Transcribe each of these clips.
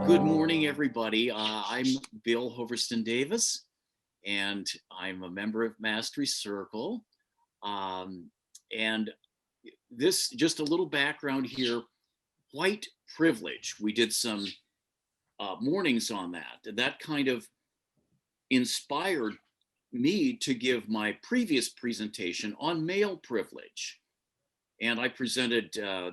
Good morning, everybody. I'm Bill Hoversten Davis, and I'm a member of Mastery Circle. Um, and this, just a little background here, white privilege. We did some mornings on that. And that kind of inspired me to give my previous presentation on male privilege. And I presented a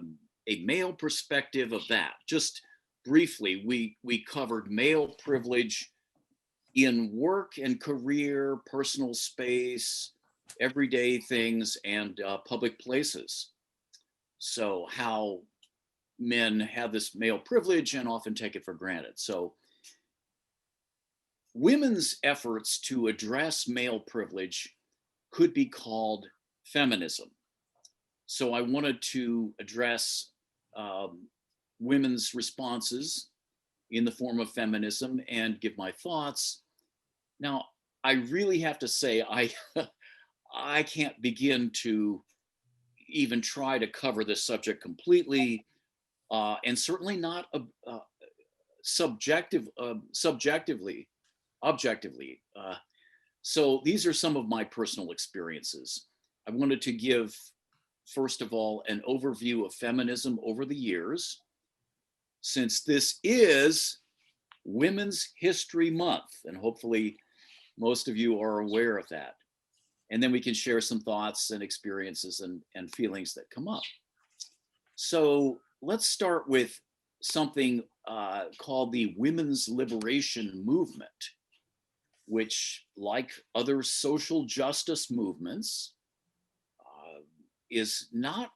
male perspective of that. Just briefly, we covered male privilege in work and career, personal space, everyday things, and public places. So how men have this male privilege and often take it for granted. So women's efforts to address male privilege could be called feminism. So I wanted to address women's responses in the form of feminism and give my thoughts. Now, I really have to say, I can't begin to even try to cover this subject completely, and certainly not subjectively, objectively. So these are some of my personal experiences. I wanted to give, first of all, an overview of feminism over the years, since this is Women's History Month, and hopefully most of you are aware of that. And then we can share some thoughts and experiences and feelings that come up. So let's start with something called the Women's Liberation Movement, which, like other social justice movements, it's not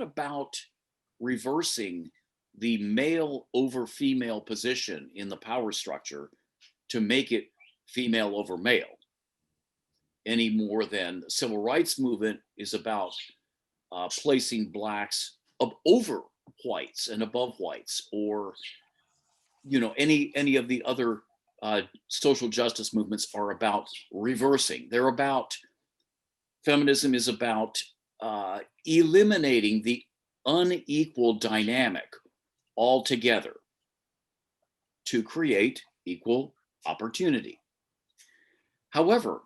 about reversing the male over female position in the power structure to make it female over male, any more than the civil rights movement is about placing blacks over whites and above whites, or any of the other social justice movements are about reversing. Feminism is about eliminating the unequal dynamic altogether to create equal opportunity. However,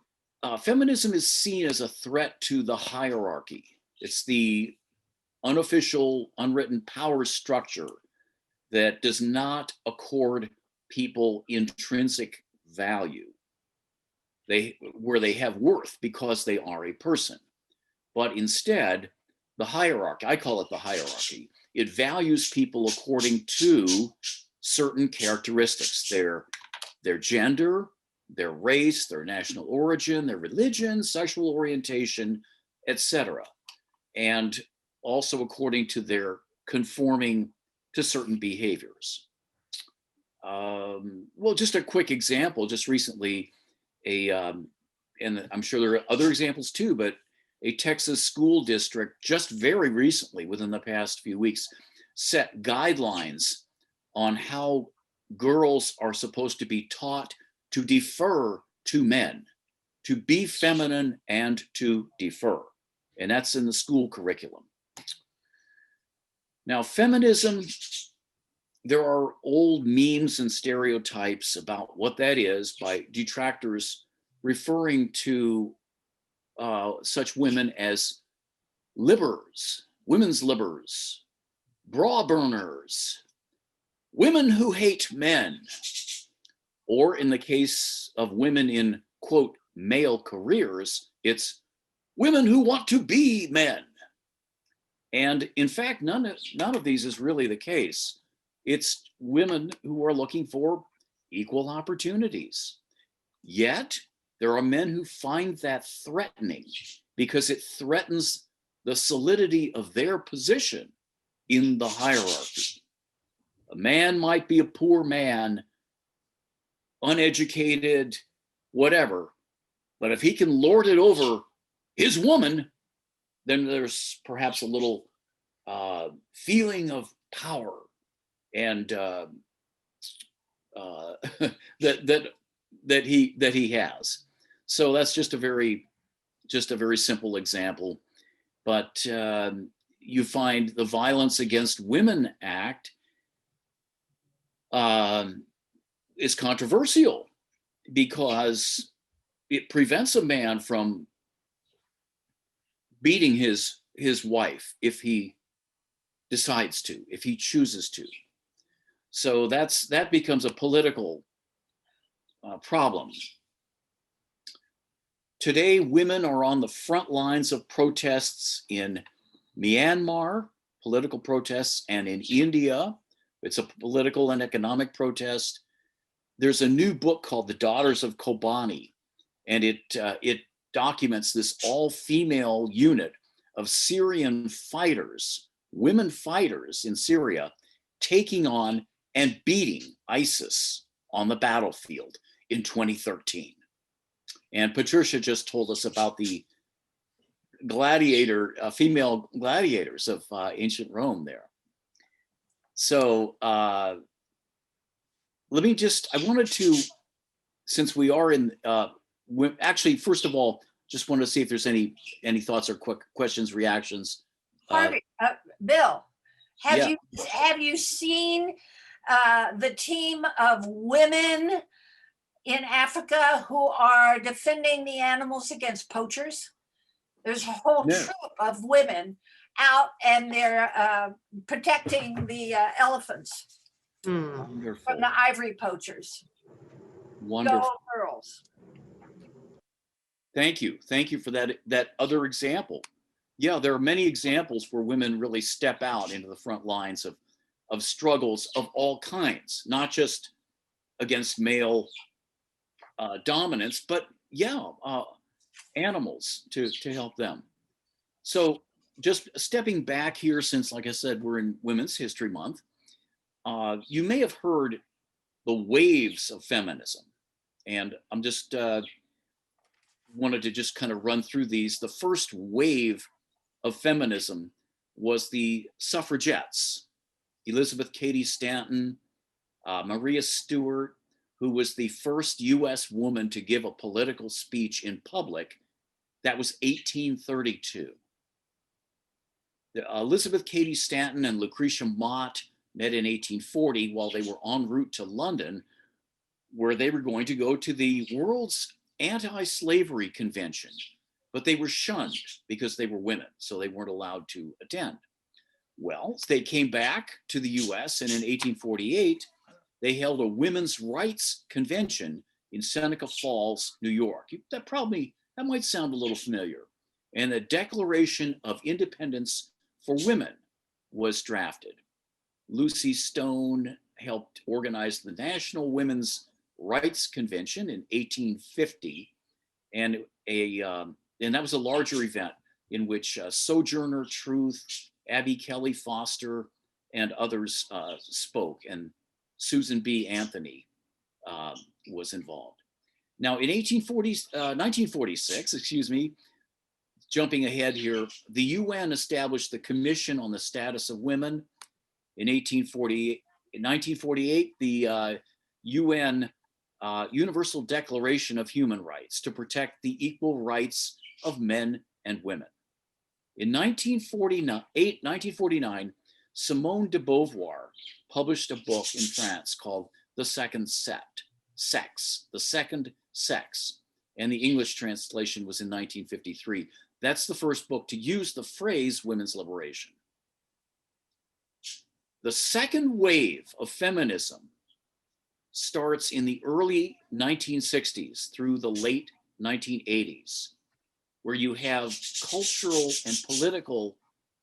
feminism is seen as a threat to the hierarchy. It's the unofficial, unwritten power structure that does not accord people intrinsic value, where they have worth because they are a person. But instead, the hierarchy, I call it the hierarchy, it values people according to certain characteristics, their gender, their race, their national origin, their religion, sexual orientation, etc. And also according to their conforming to certain behaviors. Well, just a quick example, just recently, and I'm sure there are other examples too, but a Texas school district just very recently, within the past few weeks, set guidelines on how girls are supposed to be taught to defer to men, to be feminine and to defer. And that's in the school curriculum. Now, feminism, there are old memes and stereotypes about what that is by detractors referring to such women as libbers, women's libbers, bra burners, women who hate men, or in the case of women in, quote, male careers, it's women who want to be men. And in fact, none of these is really the case. It's women who are looking for equal opportunities. Yet, there are men who find that threatening because it threatens the solidity of their position in the hierarchy. A man might be a poor man, uneducated, whatever, but if he can lord it over his woman, then there's perhaps a little feeling of power and that he has. So that's just a very simple example. But you find the Violence Against Women Act is controversial because it prevents a man from beating his wife if he decides to, if he chooses to. So that becomes a political problem. Today, women are on the front lines of protests in Myanmar, political protests, and in India. It's a political and economic protest. There's a new book called The Daughters of Kobani, and it documents this all-female unit of Syrian fighters, women fighters in Syria, taking on and beating ISIS on the battlefield in 2013. And Patricia just told us about the female gladiators of ancient Rome there. So I wanted to, since we are in, actually, first of all, just wanted to see if there's any thoughts or quick questions, reactions. Harvey, Bill, have you seen the team of women in Africa who are defending the animals against poachers? There's a whole troop of women out, and they're protecting the elephants from the ivory poachers. Wonderful. Go girls. Thank you for that other example. Yeah, there are many examples where women really step out into the front lines of struggles of all kinds, not just against male dominance, but animals to help them. So just stepping back here, since, like I said, we're in Women's History Month, you may have heard the waves of feminism. And I'm just wanted to just kind of run through these. The first wave of feminism was the suffragettes, Elizabeth Cady Stanton, Maria Stewart, who was the first US woman to give a political speech in public. That was 1832. Elizabeth Cady Stanton and Lucretia Mott met in 1840 while they were en route to London, where they were going to go to the world's anti-slavery convention, but they were shunned because they were women, so they weren't allowed to attend. Well, they came back to the US, and in 1848, they held a women's rights convention in Seneca Falls, New York. That might sound a little familiar. And the Declaration of Independence for Women was drafted. Lucy Stone helped organize the National Women's Rights Convention in 1850, and that was a larger event in which Sojourner Truth, Abby Kelly Foster, and others spoke, and Susan B. Anthony was involved. Now, in 1946, jumping ahead here, the UN established the Commission on the Status of Women. In 1948, the UN Universal Declaration of Human Rights to protect the equal rights of men and women. In 1949, Simone de Beauvoir published a book in France called The Second Sex, and the English translation was in 1953. That's the first book to use the phrase women's liberation. The second wave of feminism starts in the early 1960s through the late 1980s, where you have cultural and political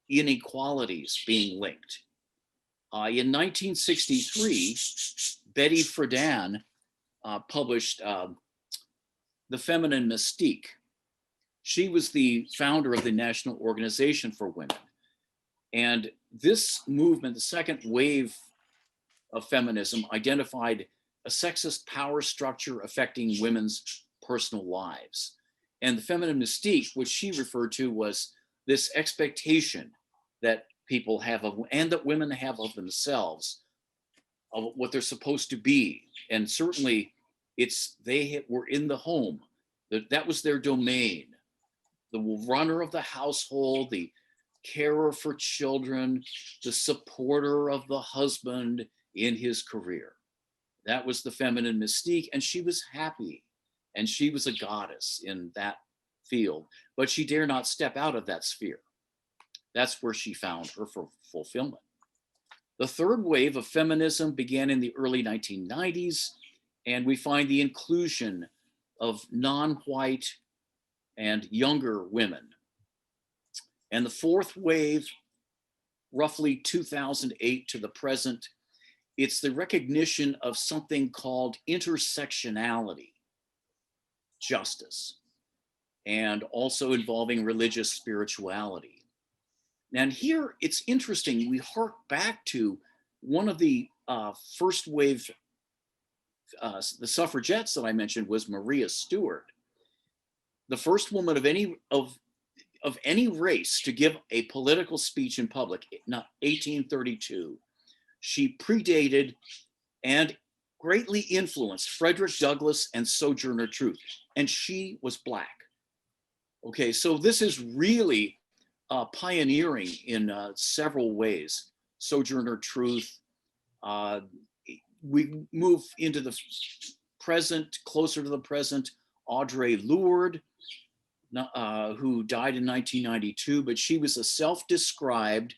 inequalities being linked. In 1963, Betty Friedan published The Feminine Mystique. She was the founder of the National Organization for Women. And this movement, the second wave of feminism, identified a sexist power structure affecting women's personal lives. And the feminine mystique, which she referred to, was this expectation that people have of, and that women have of themselves, of what they're supposed to be. And certainly they were in the home, that was their domain. The runner of the household, the carer for children, the supporter of the husband in his career. That was the feminine mystique, and she was happy, and she was a goddess in that field, but she dare not step out of that sphere. That's where she found her fulfillment. The third wave of feminism began in the early 1990s, and we find the inclusion of non-white and younger women. And the fourth wave, roughly 2008 to the present, it's the recognition of something called intersectionality justice, and also involving religious spirituality. And here it's interesting, we hark back to one of the first wave, the suffragettes that I mentioned was Maria Stuart, the first woman of any race to give a political speech in public, 1832. She predated and greatly influenced Frederick Douglass and Sojourner Truth, and she was Black. Okay, so this is really pioneering in several ways. Sojourner Truth. We move into the present, closer to the present, Audre Lorde, who died in 1992, but she was a self-described,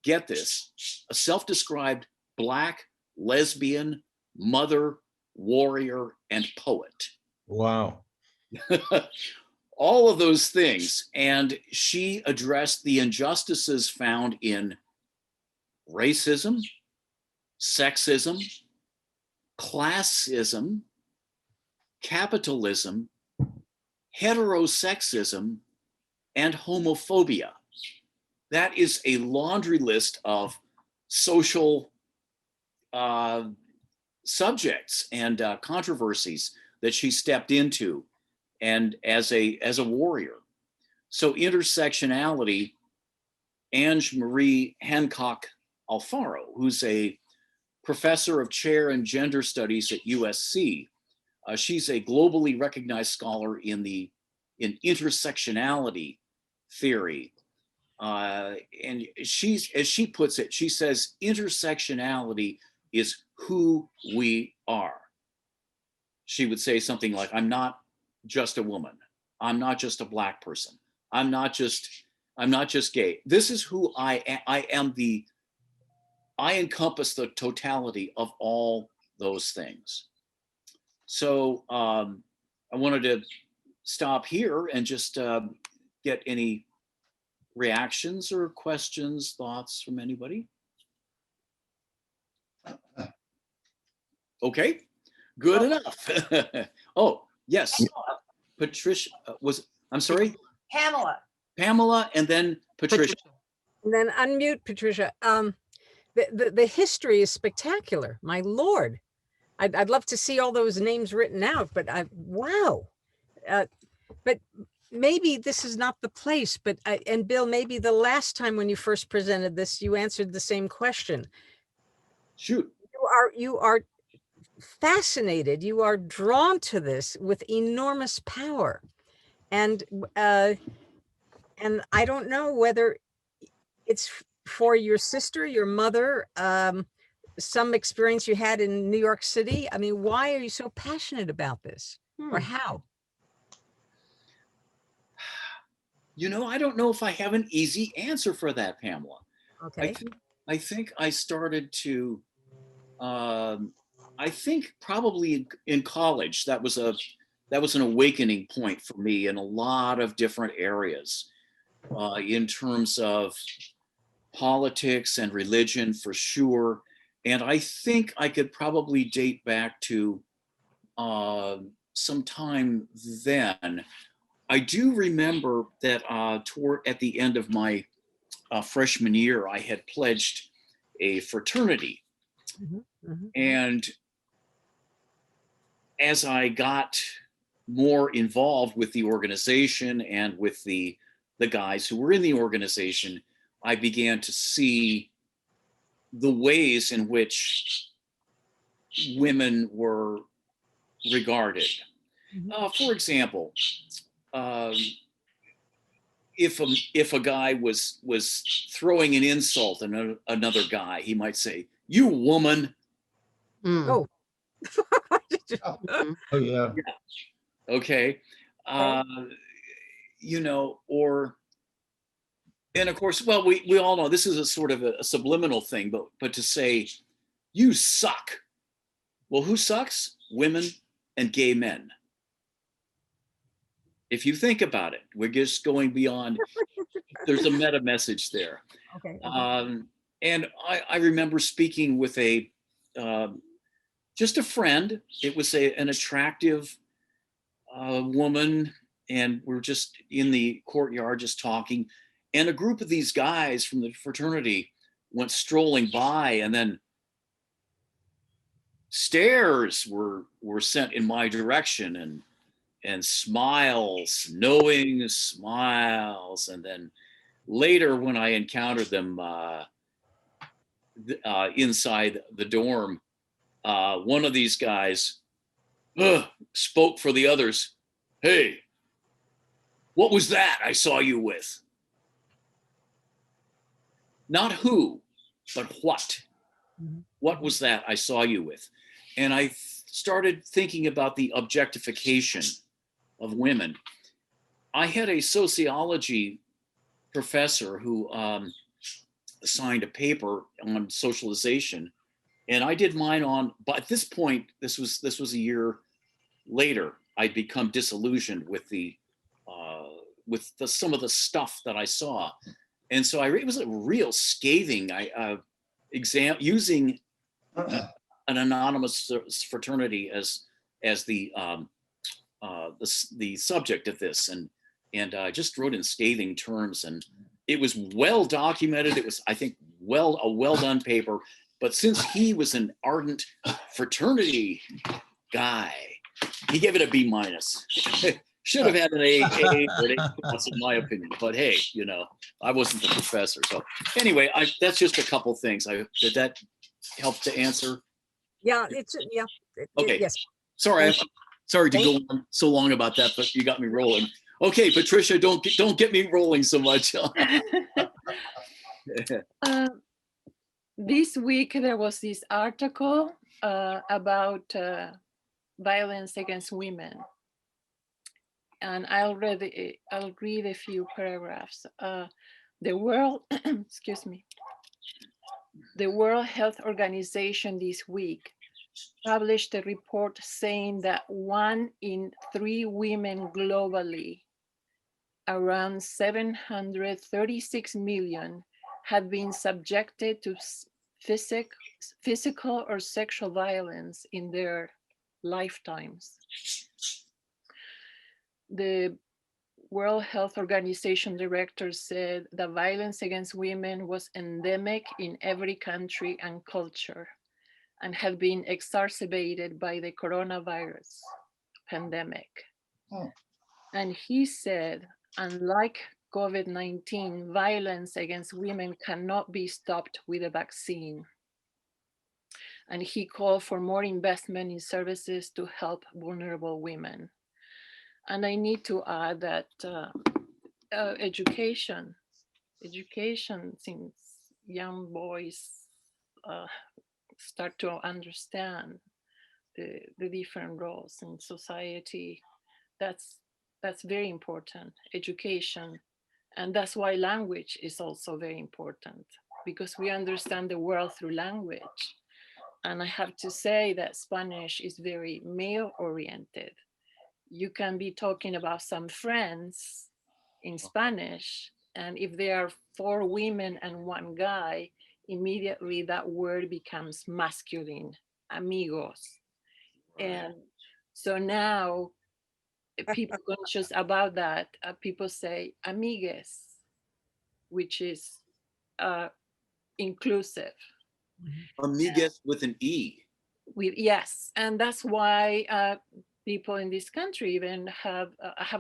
get this, a self-described Black lesbian mother, warrior, and poet. Wow. All of those things. And she addressed the injustices found in racism, sexism, classism, capitalism, heterosexism, and homophobia. That is a laundry list of social subjects and controversies that she stepped into, and as a warrior. So intersectionality, Ange Marie Hancock Alfaro, who's a professor of chair in gender studies at USC, she's a globally recognized scholar in intersectionality theory. And she's, as she puts it, she says, intersectionality is who we are. She would say something like, I'm not just a woman. I'm not just a Black person. I'm not just gay. This is who I am. I encompass the totality of all those things. So I wanted to stop here and just get any reactions or questions, thoughts from anybody. Okay, good enough. Oh, yes. Patricia I'm sorry? Pamela, and then Patricia. And then unmute Patricia. The history is spectacular. My Lord. I'd love to see all those names written out, but wow. But maybe this is not the place, but and Bill, maybe the last time when you first presented this, you answered the same question. Shoot. You are fascinated. You are drawn to this with enormous power. And I don't know whether it's for your sister, your mother, some experience you had in New York City. I mean, why are you so passionate about this, or how? You know, I don't know if I have an easy answer for that, Pamela. Okay. I think I started to, I think probably in college, that was an awakening point for me in a lot of different areas, in terms of politics and religion for sure. And I think I could probably date back to sometime then. I do remember that at the end of my freshman year, I had pledged a fraternity. And as I got more involved with the organization and with the guys who were in the organization, I began to see the ways in which women were regarded. For example, if a guy was throwing an insult at another guy, he might say, "You woman." Oh. Oh, yeah. Okay. You know, or, and of course, well, we all know this is a sort of a subliminal thing, but to say, you suck. Well, who sucks? Women and gay men. If you think about it, we're just going beyond, there's a meta message there. Okay. And I remember speaking with a, just a friend. It was an attractive woman, and we're just in the courtyard just talking. And a group of these guys from the fraternity went strolling by, and then stares were sent in my direction, and smiles, knowing smiles. And then later, when I encountered them inside the dorm, one of these guys spoke for the others. Hey, what was that I saw you with? Not who, but what. What was that I saw you with? And I started thinking about the objectification of women. I had a sociology professor who assigned a paper on socialization, and I did mine on, but at this point, this was a year later, I'd become disillusioned with some of the stuff that I saw. And so it was a real scathing exam, using an anonymous fraternity as the subject of this, and just wrote in scathing terms. And it was well documented. It was, I think, a well done paper. But since he was an ardent fraternity guy, he gave it a B minus. Should have had an A or an A plus, in my opinion. But hey, you know, I wasn't the professor. So anyway, that's just a couple things. Did that help to answer? Yeah, Okay. Yes. Sorry, sorry to go on so long about that, but you got me rolling. Okay, Patricia, don't get me rolling so much. This week there was this article about violence against women, and I'll read a few paragraphs. The World, excuse me, the World Health Organization this week published a report saying that 1 in 3 women globally, around 736 million, have been subjected to physical or sexual violence in their lifetimes. The World Health Organization director said that violence against women was endemic in every country and culture, and had been exacerbated by the coronavirus pandemic. And he said, unlike COVID-19, violence against women cannot be stopped with a vaccine. And he called for more investment in services to help vulnerable women. And I need to add that education, since young boys start to understand the different roles in society, that's very important, education. And that's why language is also very important, because we understand the world through language. And I have to say that Spanish is very male oriented. You can be talking about some friends in Spanish, and if there are 4 women and 1 guy, immediately that word becomes masculine, amigos. And so now people conscious about that, people say amigues, which is inclusive. Amigues with an E. Yes, and that's why people in this country even have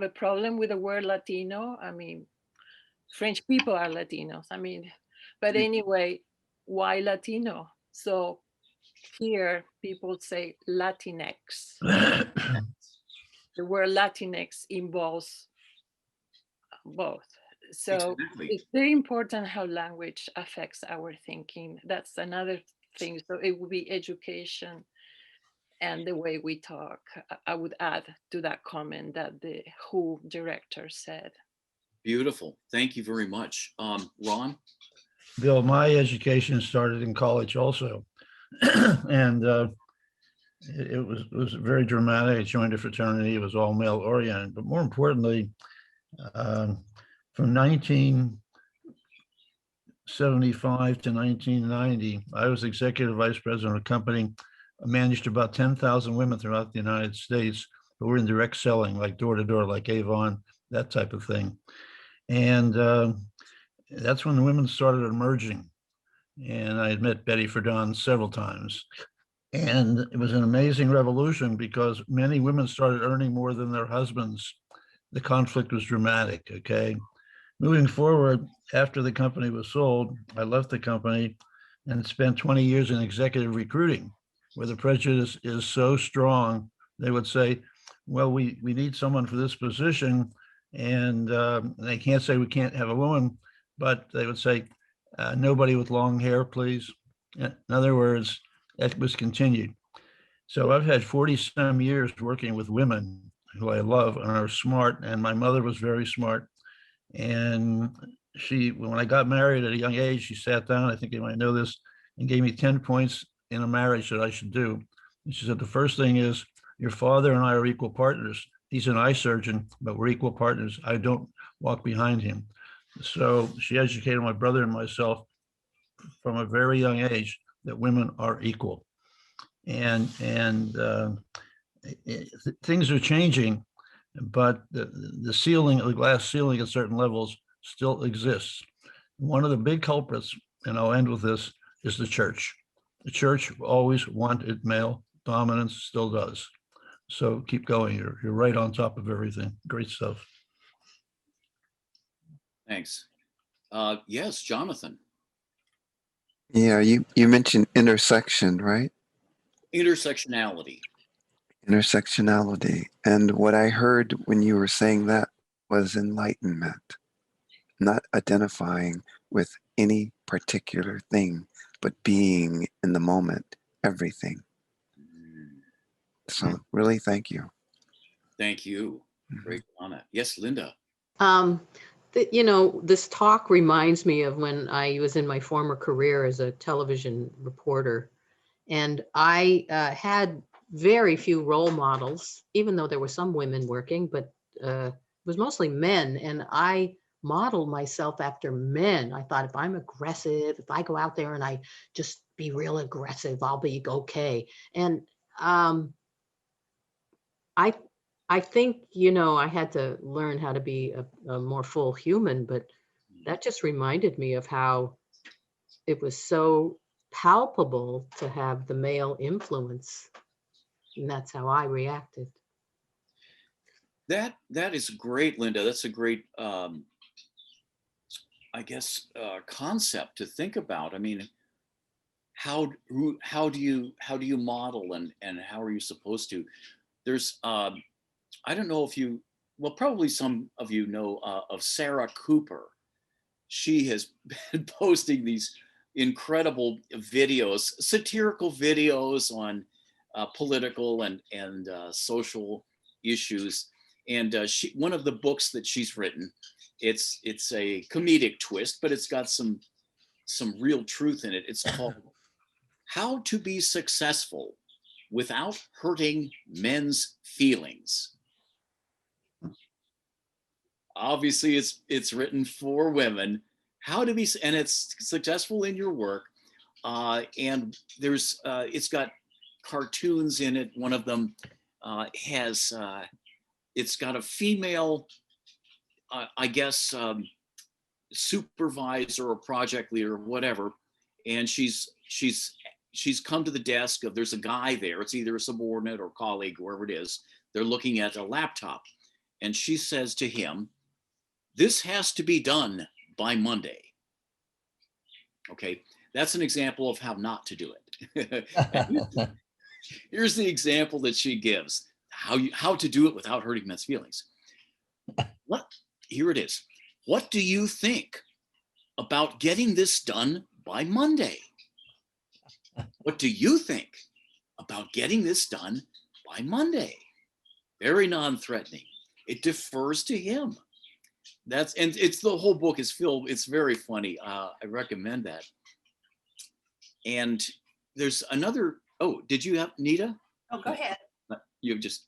a problem with the word Latino. I mean, French people are Latinos. I mean, but anyway, why Latino? So here people say Latinx. The word Latinx involves both. So Exactly. it's very important how language affects our thinking. That's another thing. So it will be education. and the way we talk. I would add to that comment that the WHO director said. Beautiful. Thank you very much. Ron? Bill, my education started in college also. And it was very dramatic. I joined a fraternity. It was all male oriented. But more importantly, from 1975 to 1990, I was executive vice president of a company. I managed about 10,000 women throughout the United States who were in direct selling, like door to door, like Avon, that type of thing. And that's when the women started emerging. And I had met Betty Friedan several times. And it was an amazing revolution because many women started earning more than their husbands. The conflict was dramatic, okay? Moving forward, after the company was sold, I left the company and spent 20 years in executive recruiting, where the prejudice is so strong. They would say, well, we need someone for this position. And they can't say we can't have a woman, but they would say, nobody with long hair, please. In other words, that was continued. So I've had 40 some years working with women who I love and are smart. And my mother was very smart. And when I got married at a young age, she sat down, I think you might know this, and gave me 10 points in a marriage that I should do. And she said, the first thing is, your father and I are equal partners. He's an eye surgeon, but we're equal partners. I don't walk behind him. So she educated my brother and myself from a very young age that women are equal. And things are changing, but the ceiling, the glass ceiling at certain levels still exists. One of the big culprits, and I'll end with this, is the church. The church always wanted male dominance, still does. So keep going. You're right on top of everything. Great stuff. Thanks. Yes, Jonathan. Yeah, you mentioned intersection, right? Intersectionality. Intersectionality. And what I heard when you were saying that was enlightenment, not identifying with any particular thing, but being in the moment, everything. So really, thank you. Thank you. Great comment. Yes, Linda. You know, this talk reminds me of when I was in my former career as a television reporter, and I had very few role models, even though there were some women working, but it was mostly men. And I modeled myself after men. I thought, if I'm aggressive, if I go out there and I just be real aggressive, I'll be okay. And I think, you know, I had to learn how to be a more full human, but that just reminded me of how it was so palpable to have the male influence. And that's how I reacted. That is great, Linda. That's a great, I guess, concept to think about. I mean, how do you model and how are you supposed to? There's I don't know if you, well, probably some of you know of Sarah Cooper. She has been posting these incredible videos, satirical videos on political and social issues. And one of the books that she's written, it's a comedic twist, but it's got some real truth in it. It's called How to Be Successful Without Hurting Men's Feelings. Obviously, it's written for women. How to be, and it's successful in your work. And there's, it's got cartoons in it. One of them has, it's got a female, I guess, supervisor or project leader or whatever, and she's come to the desk of, there's a guy there. It's either a subordinate or colleague, whoever it is. They're looking at a laptop, and she says to him, "This has to be done by Monday." Okay, that's an example of how not to do it. Here's the example that she gives, how to do it without hurting men's feelings. Here it is. What do you think about getting this done by Monday? What do you think about getting this done by Monday. Very non-threatening. It defers to him. And it's the whole book is filled. It's very funny. I recommend that. And there's another. Oh, did you have Nita? Oh, go ahead. You've just.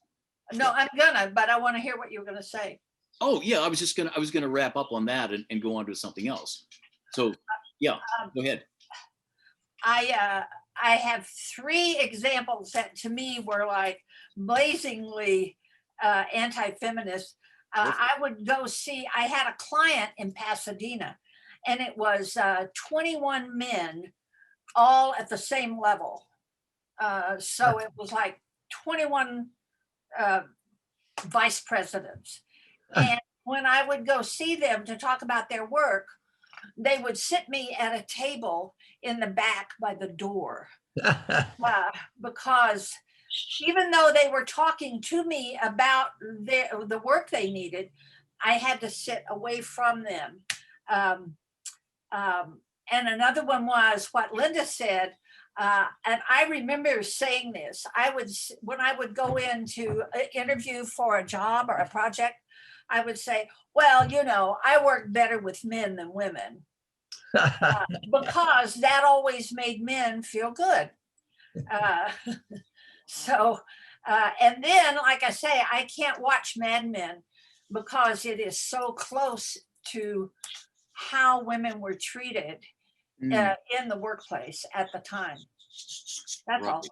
No, I'm gonna, but I want to hear what you were gonna say. Oh yeah, I was gonna wrap up on that and go on to something else. So yeah, go ahead. I have 3 examples that to me were like blazingly anti-feminist. I would go see, I had a client in Pasadena, and it was 21 men all at the same level. So it was like 21 vice presidents. And when I would go see them to talk about their work, they would sit me at a table in the back by the door because even though they were talking to me about the work they needed, I had to sit away from them. And another one was what Linda said. And I remember saying this, when I would go in to interview for a job or a project, I would say, well, you know, I work better with men than women because that always made men feel good. And then, like I say, I can't watch Mad Men because it is so close to how women were treated in the workplace at the time. That's all.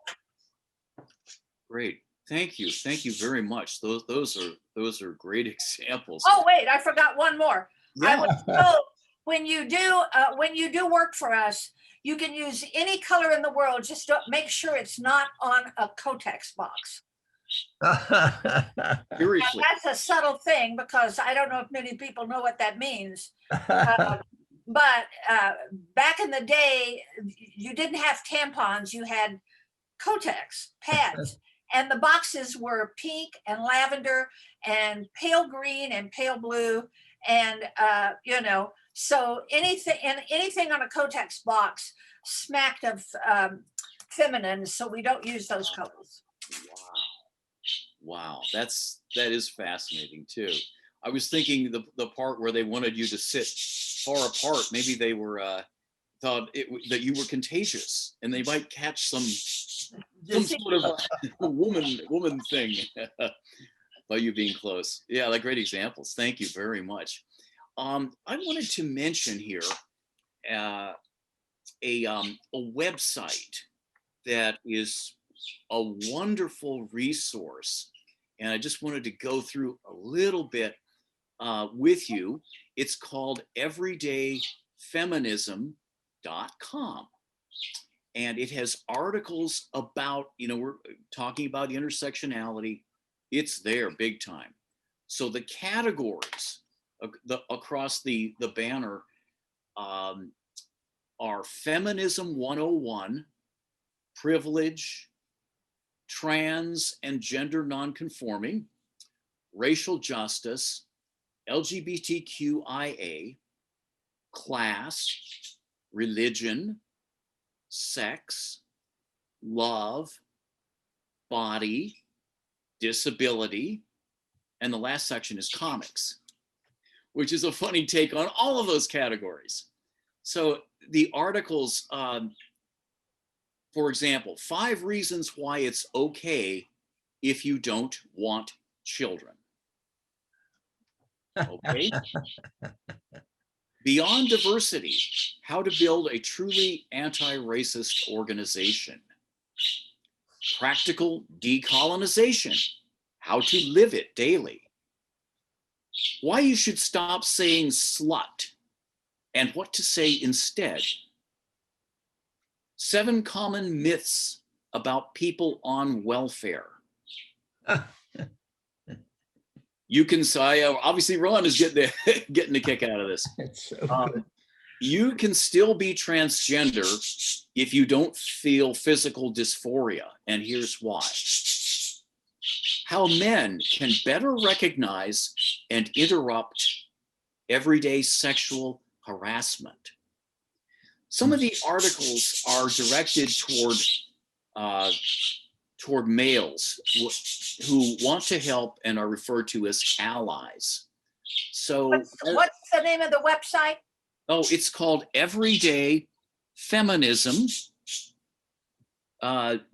Great. Thank you. Thank you very much. Those are great examples. Oh, wait, I forgot one more. Yeah. When you do work for us, you can use any color in the world. Just don't make sure it's not on a Kotex box. Seriously. Now, that's a subtle thing because I don't know if many people know what that means. But back in the day, you didn't have tampons. You had Kotex pads. And the boxes were pink and lavender and pale green and pale blue. And, you know, so anything on a Kotex box smacked of feminine. So we don't use those colors. Wow. That is fascinating too. I was thinking the part where they wanted you to sit far apart. Maybe they were thought that you were contagious and they might catch some sort of a woman thing by you being close. Yeah, like great examples. Thank you very much. I wanted to mention here a website that is a wonderful resource, and I just wanted to go through a little bit with you. It's called everydayfeminism.com. And it has articles about, you know, we're talking about intersectionality. It's there big time. So the categories across the banner are Feminism 101, privilege, trans and gender nonconforming, racial justice, LGBTQIA, class, religion, sex, love, body, disability, and the last section is comics, which is a funny take on all of those categories. So the articles, for example, 5 reasons why it's okay if you don't want children. Okay. Beyond diversity, how to build a truly anti-racist organization. Practical decolonization, how to live it daily. Why you should stop saying slut and what to say instead. 7 common myths about people on welfare. You can say, obviously Ron is getting a kick out of this. You can still be transgender if you don't feel physical dysphoria, and here's why. How men can better recognize and interrupt everyday sexual harassment. Some of the articles are directed toward toward males who want to help and are referred to as allies. So What's the name of the website? oh, it's called Everyday Feminism .com.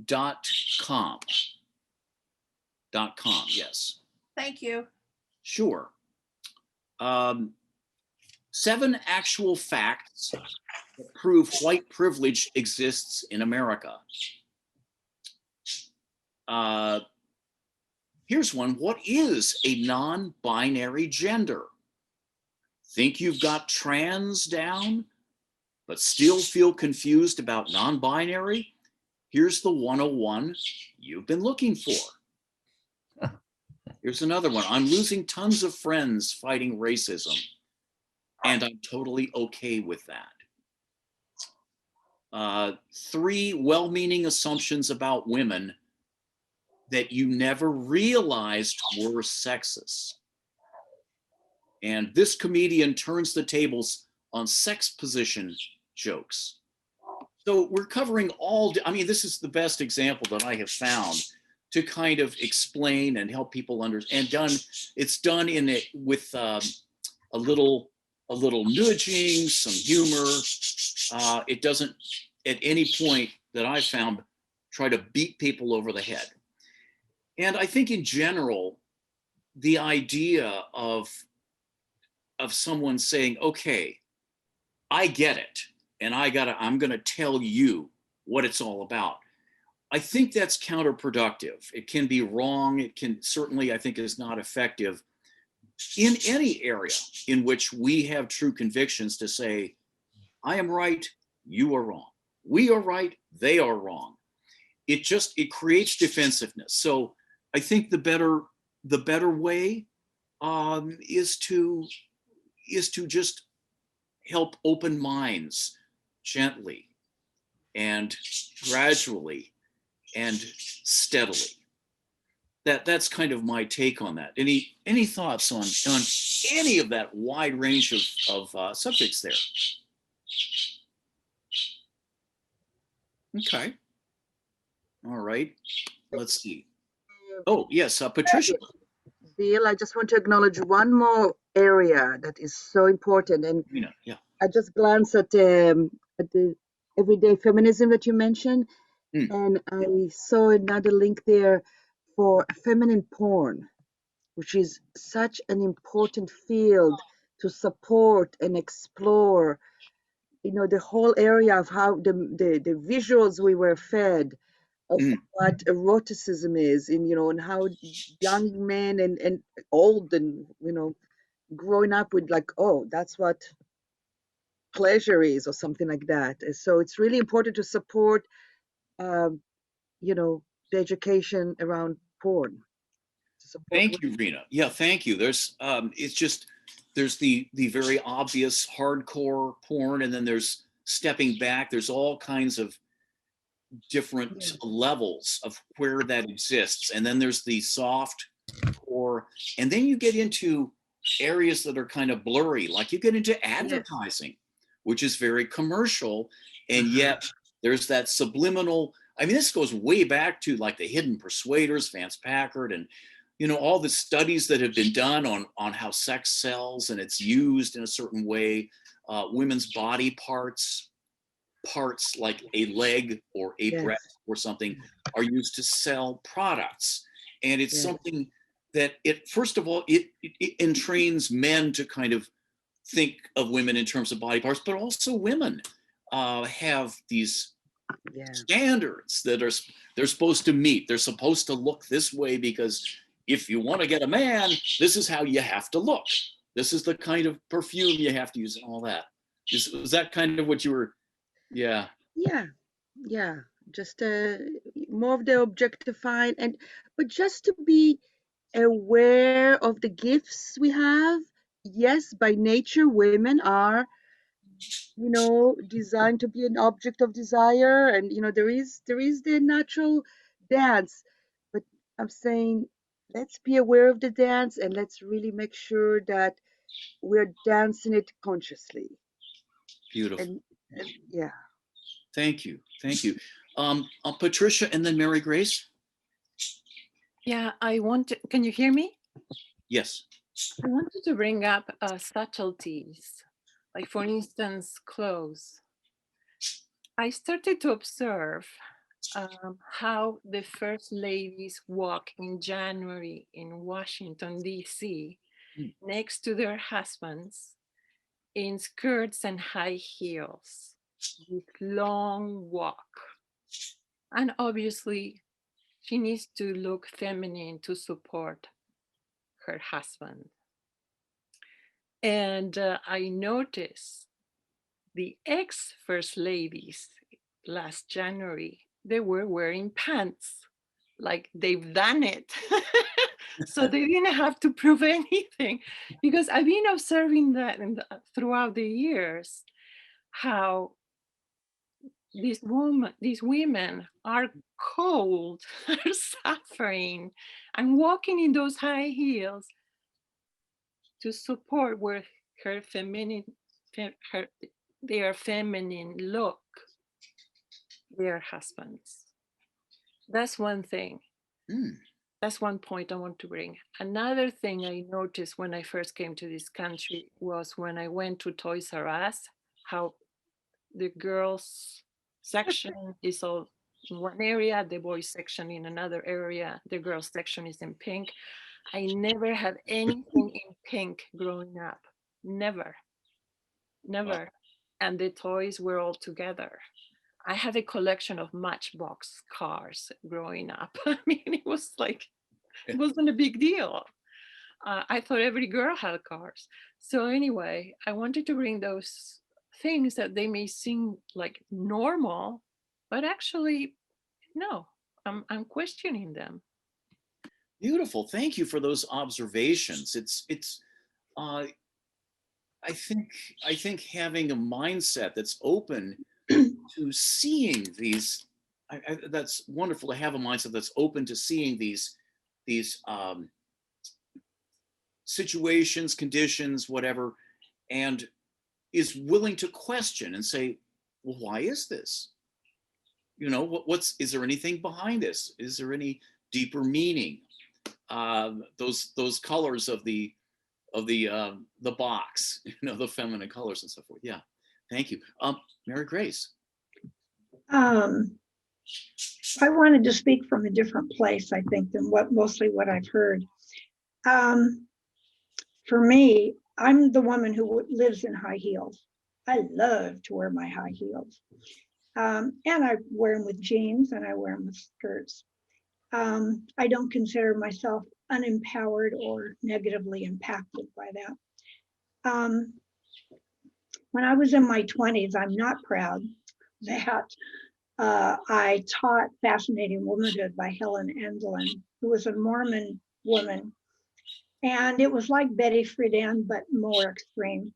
Yes. Thank you. Sure. 7 actual facts that prove white privilege exists in America. Here's one. What is a non-binary gender? Think you've got trans down, but still feel confused about non-binary? Here's the 101 you've been looking for. Here's another one. I'm losing tons of friends fighting racism, and I'm totally okay with that. 3 well-meaning assumptions about women that you never realized were sexist. And this comedian turns the tables on sex position jokes. So we're covering all, I mean, this is the best example that I have found to kind of explain and help people understand. It's done in it with a little nudging, some humor. It doesn't at any point that I found try to beat people over the head. And I think in general, the idea of someone saying, okay, I get it, and I'm gonna tell you what it's all about. I think that's counterproductive. It can be wrong. It can certainly, I think, is not effective in any area in which we have true convictions to say, I am right, you are wrong. We are right, they are wrong. It creates defensiveness. So I think the better way is to just help open minds gently and gradually and steadily. That's kind of my take on that. Any thoughts on any of that wide range of subjects there? Okay. All right. Let's see. Oh, yes, Patricia. Bill, I just want to acknowledge one more area that is so important. And Yeah. I just glanced at the everyday feminism that you mentioned, and I saw another link there for feminine porn, which is such an important field to support and explore. The whole area of how the visuals we were fed of what eroticism is, and how young men and old and growing up with like, oh, that's what pleasure is or something like that. So it's really important to support the education around porn. Thank you, Rena. Yeah, thank you. There's there's the very obvious hardcore porn, and then there's stepping back. There's all kinds of different levels of where that exists. And then there's the soft core, and then you get into areas that are kind of blurry, like you get into advertising, which is very commercial, and yet there's that subliminal. I mean, this goes way back to like the Hidden Persuaders, Vance Packard, and all the studies that have been done on how sex sells and it's used in a certain way. Women's body parts like a leg or a breast or something are used to sell products, and it's something that first of all it entrains men to kind of think of women in terms of body parts, but also women have these standards that they're supposed to meet. They're supposed to look this way because if you want to get a man, this is how you have to look. This is the kind of perfume you have to use and all that. Was that kind of what you were? Yeah. Just more of the objectifying, but just to be aware of the gifts we have. Yes, by nature women are designed to be an object of desire, and there is the natural dance, but I'm saying let's be aware of the dance and let's really make sure that we're dancing it consciously. Beautiful. And Thank you. Patricia, and then Mary Grace. Yeah, can you hear me? Yes. I wanted to bring up subtleties, like for instance, clothes. I started to observe how the first ladies walk in January in Washington, D.C., next to their husbands in skirts and high heels, with long walk. And obviously, she needs to look feminine to support her husband. And I noticed the ex-first ladies last January, they were wearing pants, like they've done it. So they didn't have to prove anything, because I've been observing that throughout the years, how these women are cold, are suffering, and walking in those high heels to support where her their feminine look, their husbands. That's one thing. That's one point I want to bring. Another thing I noticed when I first came to this country was when I went to Toys R Us, how the girls section is all in one area, the boys section in another area, the girls section is in pink. I never had anything in pink growing up. Never. And the toys were all together. I had a collection of Matchbox cars growing up. I mean, it was like, it wasn't a big deal. I thought every girl had cars. So anyway, I wanted to bring those things that they may seem like normal, but actually, no, I'm questioning them. Beautiful. Thank you for those observations. I think having a mindset that's open to seeing these, that's wonderful to have a mindset that's open to seeing these situations, conditions, whatever, and is willing to question and say, well, why is this? You know, is there anything behind this? Is there any deeper meaning? Those colors of the box, you know, the feminine colors and so forth. Yeah, thank you. Mary Grace. I wanted to speak from a different place, I think, than mostly what I've heard. For me, I'm the woman who lives in high heels. I love to wear my high heels. And I wear them with jeans and I wear them with skirts. I don't consider myself unempowered or negatively impacted by that. When I was in my 20s, I'm not proud that I taught Fascinating Womanhood by Helen Endelin, who was a Mormon woman. And it was like Betty Friedan, but more extreme.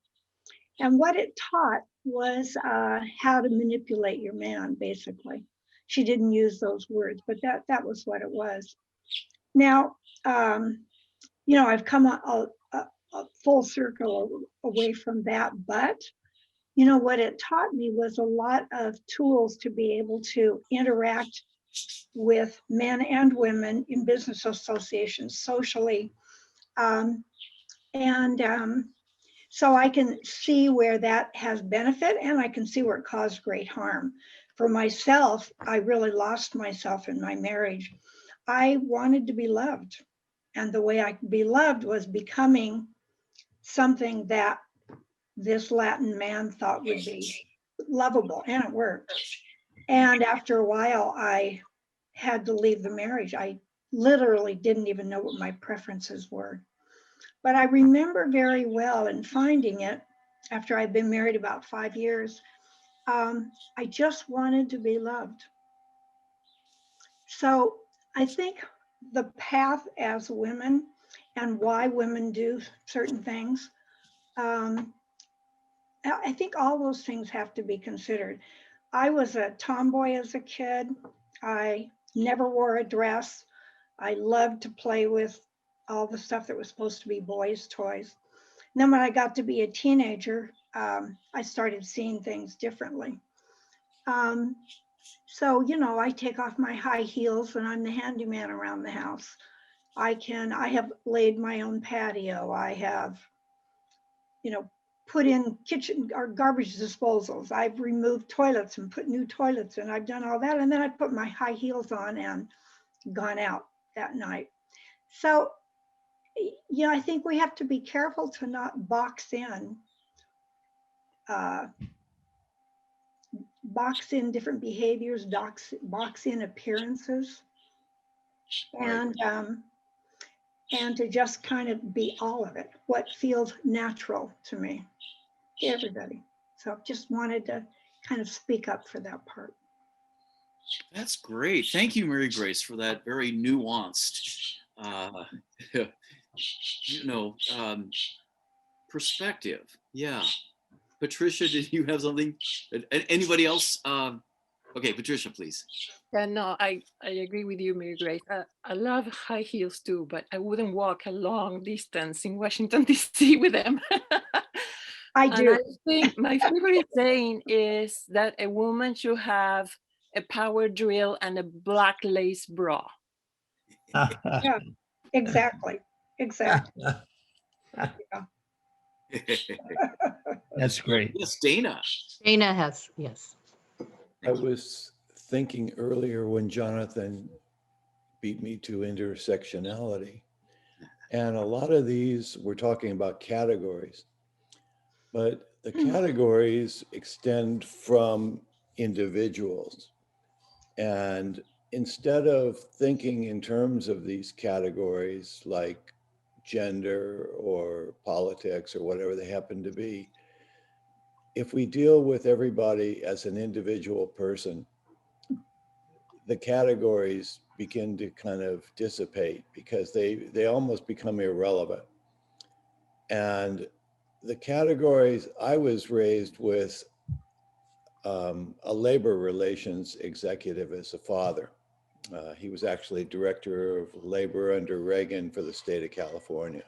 And what it taught was how to manipulate your man, basically. She didn't use those words, but that was what it was. Now, you know, I've come a full circle away from that, but you know, what it taught me was a lot of tools to be able to interact with men and women in business associations socially. So I can see where that has benefit and I can see where it caused great harm. For myself, I really lost myself in my marriage. I wanted to be loved. And the way I could be loved was becoming something that this Latin man thought would be lovable, and it worked. And after a while, I had to leave the marriage. I literally didn't even know what my preferences were. But I remember very well in finding it after I'd been married about 5 years, I just wanted to be loved. So I think the path as women and why women do certain things, I think all those things have to be considered. I was a tomboy as a kid. I never wore a dress. I loved to play with all the stuff that was supposed to be boys' toys. And then when I got to be a teenager, I started seeing things differently. So, you know, I take off my high heels and I'm the handyman around the house. I have laid my own patio. I have, put in kitchen or garbage disposals. I've removed toilets and put new toilets in. I've done all that. And then I put my high heels on and gone out that night. So, I think we have to be careful to not box in different behaviors, box in appearances, and to just kind of be all of it, what feels natural to me, to everybody. So just wanted to kind of speak up for that part. That's great. Thank you, Mary Grace, for that very nuanced, perspective. Yeah. Patricia, did you have something? Anybody else? Okay, Patricia, please. Yeah, no, I agree with you, Mary Grace. I love high heels too, but I wouldn't walk a long distance in Washington, D.C. with them. I do. And I think my favorite saying is that a woman should have a power drill and a black lace bra. Yeah, exactly. Exactly. That's great. Yes, Dana. Dana has, yes. I was thinking earlier when Jonathan beat me to intersectionality, and a lot of these we're talking about categories, but the categories extend from individuals. And instead of thinking in terms of these categories like gender or politics or whatever they happen to be, if we deal with everybody as an individual person, the categories begin to kind of dissipate because they almost become irrelevant. And the categories, I was raised with a labor relations executive as a father. He was actually director of labor under Reagan for the state of California.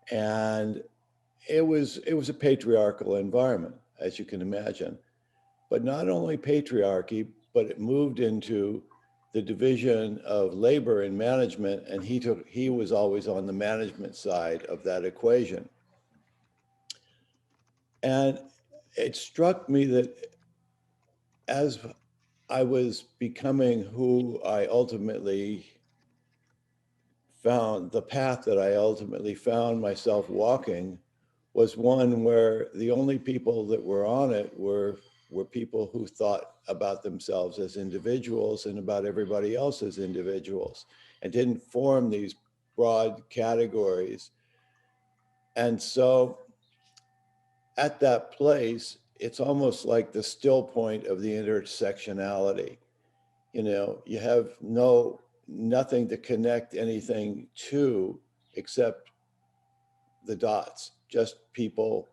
And it was a patriarchal environment, as you can imagine. But not only patriarchy, but it moved into the division of labor and management, and he was always on the management side of that equation. And it struck me that as I was becoming who I ultimately found, the path that I ultimately found myself walking was one where the only people that were on it were people who thought about themselves as individuals and about everybody else as individuals, and didn't form these broad categories. And so at that place, it's almost like the still point of the intersectionality. You have nothing to connect anything to except the dots, just people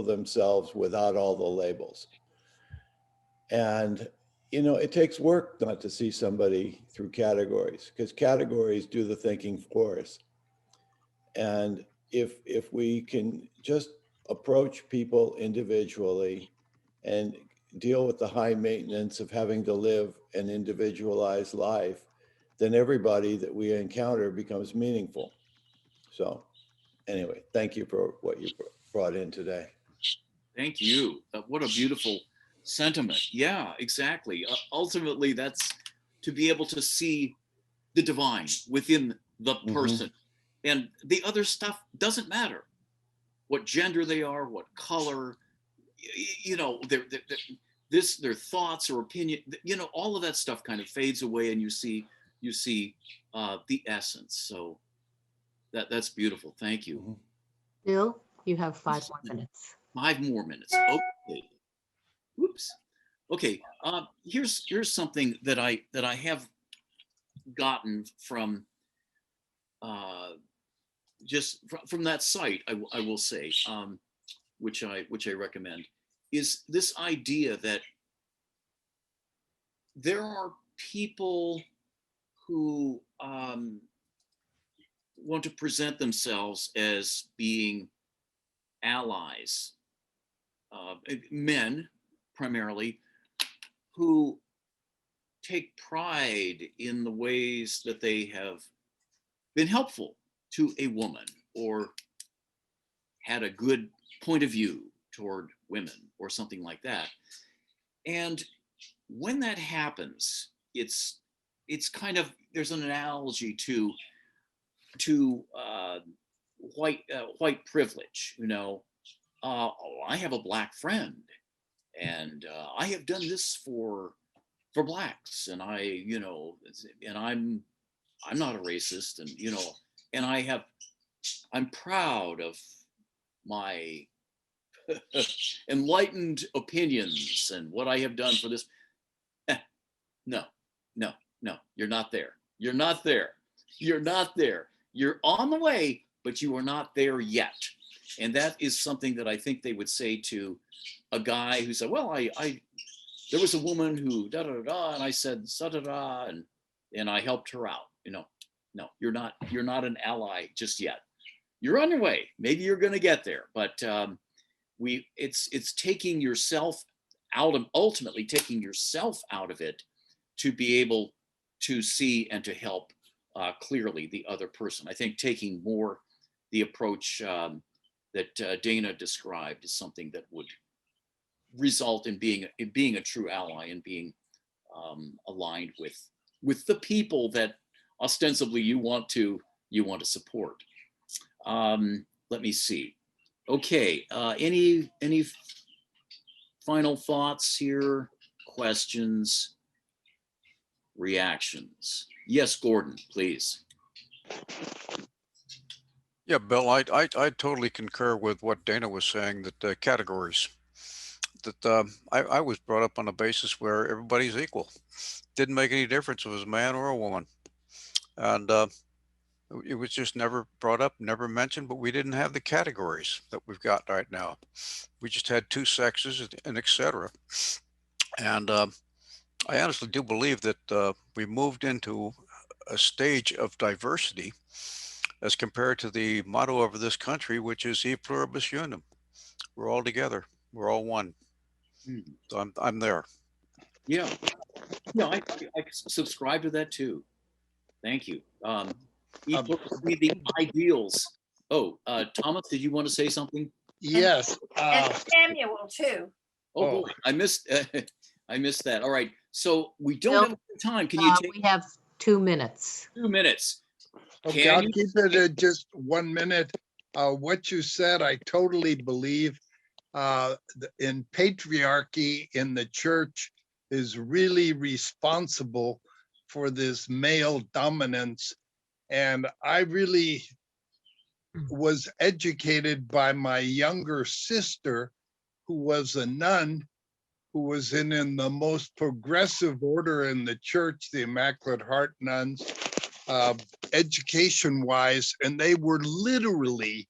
themselves without all the labels. And it takes work not to see somebody through categories, because categories do the thinking for us. And if we can just approach people individually and deal with the high maintenance of having to live an individualized life, then everybody that we encounter becomes meaningful. So anyway, thank you for what you brought in today. Thank you. What a beautiful sentiment. Yeah, exactly. Ultimately, that's to be able to see the divine within the person. And the other stuff doesn't matter. What gender they are, what color, their thoughts or opinion, all of that stuff kind of fades away, and you see the essence. So that's beautiful. Thank you. Bill, you have 5 more minutes. 5 more minutes. Okay. Whoops. Okay. Here's something that I have gotten from just from that site. I will say, which I recommend, is this idea that there are people who want to present themselves as being allies, men primarily, who take pride in the ways that they have been helpful to a woman or had a good point of view toward women or something like that. And when that happens, it's kind of, there's an analogy to white privilege. You know, I have a black friend, and I have done this for blacks, and I'm not a racist, and and I'm proud of my enlightened opinions and what I have done for this. No, you're not there. You're not there. You're not there. You're on the way, but you are not there yet. And that is something that I think they would say to a guy who said, well, there was a woman who da da da, and I said da da da, and I helped her out. No, you're not an ally just yet. You're on your way. Maybe you're going to get there, but it's taking yourself out of, ultimately taking yourself out of it to be able to see and to help clearly the other person. I think taking more the approach that Dana described is something that would result in being a true ally and being aligned with the people that ostensibly you want to support. Let me see. Okay, any final thoughts here? Questions? Reactions? Yes, Gordon, please. Yeah, Bill, I totally concur with what Dana was saying, that categories, that I was brought up on a basis where everybody's equal. Didn't make any difference if it was a man or a woman. And it was just never brought up, never mentioned, but we didn't have the categories that we've got right now. We just had two sexes and etc. And I honestly do believe that we moved into a stage of diversity as compared to the motto of this country, which is E pluribus unum. We're all together. We're all one. So I'm there. Yeah. No, I subscribe to that too. Thank you. The ideals. Oh, Thomas, did you want to say something? Yes. And Samuel too. Oh boy, I missed that. All right. So we don't have time. Can you take? We have 2 minutes. 2 minutes. Okay, I'll keep it at just 1 minute. What you said, I totally believe. In patriarchy in the church is really responsible for this male dominance. And I really was educated by my younger sister, who was a nun, who was in the most progressive order in the church, the Immaculate Heart nuns, education-wise, and they were literally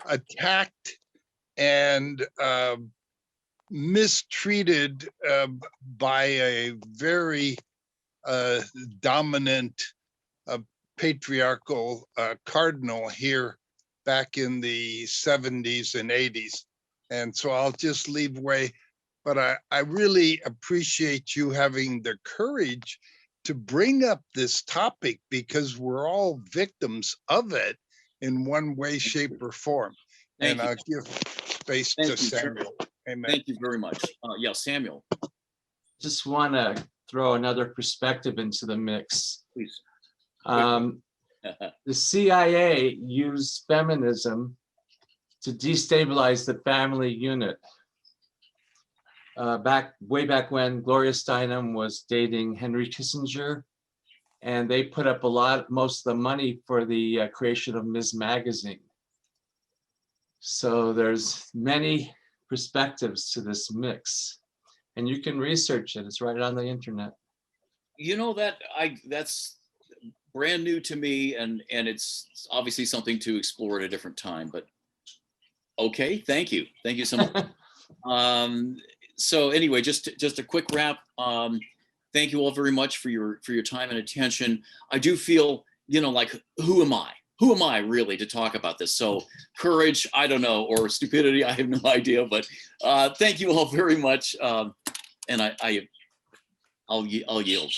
attacked and mistreated by a very dominant patriarchal cardinal here back in the 70s and 80s. And so I'll just leave way, but I really appreciate you having the courage to bring up this topic, because we're all victims of it in one way, shape, or form. And I'll give space to Samuel. Amen. Thank you very much. Yeah, Samuel. Just want to throw another perspective into the mix. Please. The CIA used feminism to destabilize the family unit. Way back when Gloria Steinem was dating Henry Kissinger, and they put up most of the money for the creation of Ms. Magazine. So there's many perspectives to this mix, and you can research it. It's right on the internet. You know, that's brand new to me, and it's obviously something to explore at a different time, but okay, thank you so much. So anyway, just a quick wrap. Thank you all very much for your time and attention. I do feel, like, who am I really to talk about this? So courage, I don't know, or stupidity, I have no idea, but thank you all very much. And I'll yield.